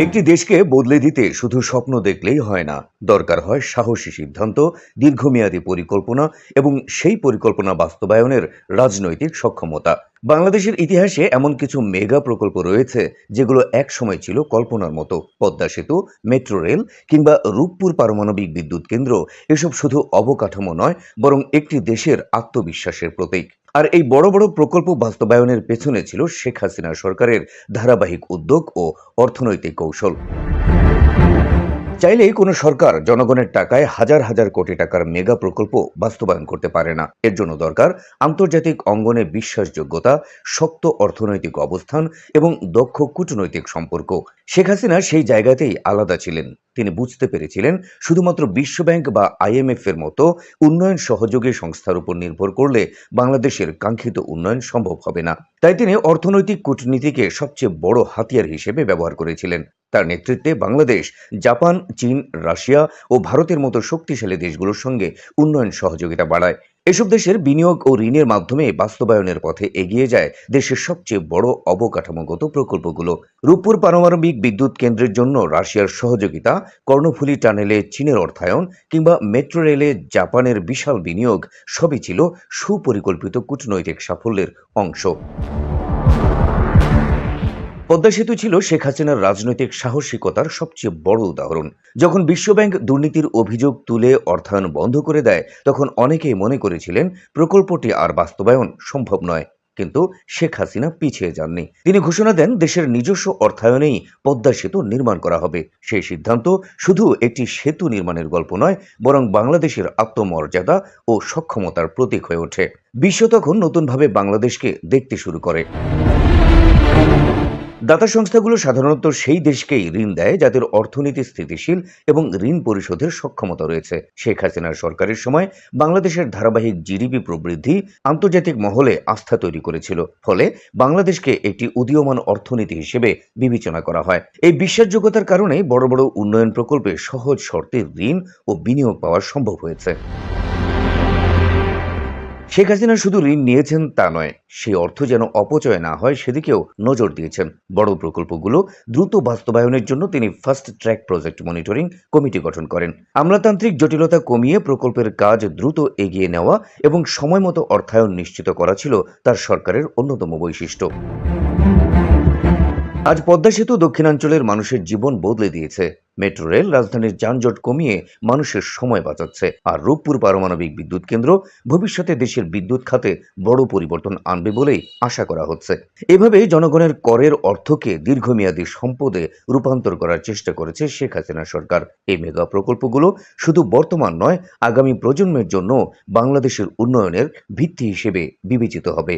একটি দেশকে বদলে দিতে শুধু স্বপ্ন দেখলেই হয় না, দরকার হয় সাহসী সিদ্ধান্ত, দীর্ঘমেয়াদী পরিকল্পনা এবং সেই পরিকল্পনা বাস্তবায়নের রাজনৈতিক সক্ষমতা। বাংলাদেশের ইতিহাসে এমন কিছু মেগা প্রকল্প রয়েছে যেগুলো এক সময় ছিল কল্পনার মতো। পদ্মা সেতু, মেট্রো রেল কিংবা রূপপুর পারমাণবিক বিদ্যুৎ কেন্দ্র, এসব শুধু অবকাঠামো নয়, বরং একটি দেশের আত্মবিশ্বাসের প্রতীক। আর এই বড় বড় প্রকল্প বাস্তবায়নের পেছনে ছিল শেখ হাসিনা সরকারের ধারাবাহিক উদ্যোগ ও অর্থনৈতিক কৌশল। চাইলেই কোনো সরকার জনগণের টাকায় হাজার হাজার কোটি টাকার মেগা প্রকল্প বাস্তবায়ন করতে পারে না। এর জন্য দরকার আন্তর্জাতিক অঙ্গনে বিশ্বাসযোগ্যতা, শক্ত অর্থনৈতিক অবস্থান এবং দক্ষ কূটনৈতিক সম্পর্ক। শেখ হাসিনা সেই জায়গাতেই আলাদা ছিলেন। তিনি বুঝতে পেরেছিলেন শুধুমাত্র বিশ্বব্যাংক বা আইএমএফ এর মতো উন্নয়ন সহযোগী সংস্থার উপর নির্ভর করলে বাংলাদেশের কাঙ্ক্ষিত উন্নয়ন সম্ভব হবে না। তাই তিনি অর্থনৈতিক কূটনীতিকে সবচেয়ে বড় হাতিয়ার হিসেবে ব্যবহার করেছিলেন। তার নেতৃত্বে বাংলাদেশ জাপান, চীন, রাশিয়া ও ভারতের মতো শক্তিশালী দেশগুলোর সঙ্গে উন্নয়ন সহযোগিতা বাড়ায়। এসব দেশের বিনিয়োগ ও ঋণের মাধ্যমে বাস্তবায়নের পথে এগিয়ে যায় দেশের সবচেয়ে বড় অবকাঠামোগত প্রকল্পগুলো। রূপপুর পারমাণবিক বিদ্যুৎ কেন্দ্রের জন্য রাশিয়ার সহযোগিতা, কর্ণফুলী টানেলে চীনের অর্থায়ন কিংবা মেট্রো রেলে জাপানের বিশাল বিনিয়োগ সবই ছিল সুপরিকল্পিত কূটনৈতিক সাফল্যের অংশ। পদ্মা সেতু ছিল শেখ হাসিনার রাজনৈতিক সাহসিকতার সবচেয়ে বড় উদাহরণ। যখন বিশ্বব্যাংক দুর্নীতির অভিযোগ তুলে অর্থায়ন বন্ধ করে দেয়, তখন অনেকেই মনে করেছিলেন প্রকল্পটি আর বাস্তবায়ন সম্ভব নয়। কিন্তু শেখ হাসিনা পিছিয়ে যাননি। তিনি ঘোষণা দেন দেশের নিজস্ব অর্থায়নেই পদ্মা সেতু নির্মাণ করা হবে। সেই সিদ্ধান্ত শুধু একটি সেতু নির্মাণের গল্প নয়, বরং বাংলাদেশের আত্মমর্যাদা ও সক্ষমতার প্রতীক হয়ে ওঠে। বিশ্ব তখন নতুনভাবে বাংলাদেশকে দেখতে শুরু করে। দাতা সংস্থাগুলো সাধারণত সেই দেশকেই ঋণ দেয় যাদের অর্থনীতি স্থিতিশীল এবং ঋণ পরিশোধের সক্ষমতা রয়েছে। শেখ হাসিনার সরকারের সময় বাংলাদেশের ধারাবাহিক জিডিপি প্রবৃদ্ধি আন্তর্জাতিক মহলে আস্থা তৈরি করেছিল। ফলে বাংলাদেশকে একটি উদীয়মান অর্থনীতি হিসেবে বিবেচনা করা হয়। এই বিশ্বাসযোগ্যতার কারণে বড় বড় উন্নয়ন প্রকল্পে সহজ শর্তে ঋণ ও বিনিয়োগ পাওয়া সম্ভব হয়েছে। শেখ হাসিনা শুধু ঋণ নিয়েছেন তা নয়, সেই অর্থ যেন অপচয় না হয় সেদিকেও নজর দিয়েছেন। বড় প্রকল্পগুলো দ্রুত বাস্তবায়নের জন্য তিনি fast track project monitoring committee গঠন করেন। আমলাতান্ত্রিক জটিলতা কমিয়ে প্রকল্পের কাজ দ্রুত এগিয়ে নেওয়া এবং সময়মতো অর্থায়ন নিশ্চিত করা ছিল তার সরকারের অন্যতম বৈশিষ্ট্য। আজ পদ্মা সেতু দক্ষিণাঞ্চলের মানুষের জীবন বদলে দিয়েছে। মেট্রো রেল রাজধানীর যানজট কমিয়ে মানুষের সময় বাঁচাচ্ছে, আর রূপপুর পারমাণবিক বিদ্যুৎ কেন্দ্র ভবিষ্যতে দেশের বিদ্যুৎ খাতে বড় পরিবর্তন আনবে বলেই আশা করা হচ্ছে। এভাবে জনগণের করের অর্থকে দীর্ঘমেয়াদী সম্পদে রূপান্তর করার চেষ্টা করেছে শেখ হাসিনা সরকার। এই মেগা প্রকল্পগুলো শুধু বর্তমান নয়, আগামী প্রজন্মের জন্য বাংলাদেশের উন্নয়নের ভিত্তি হিসেবে বিবেচিত হবে।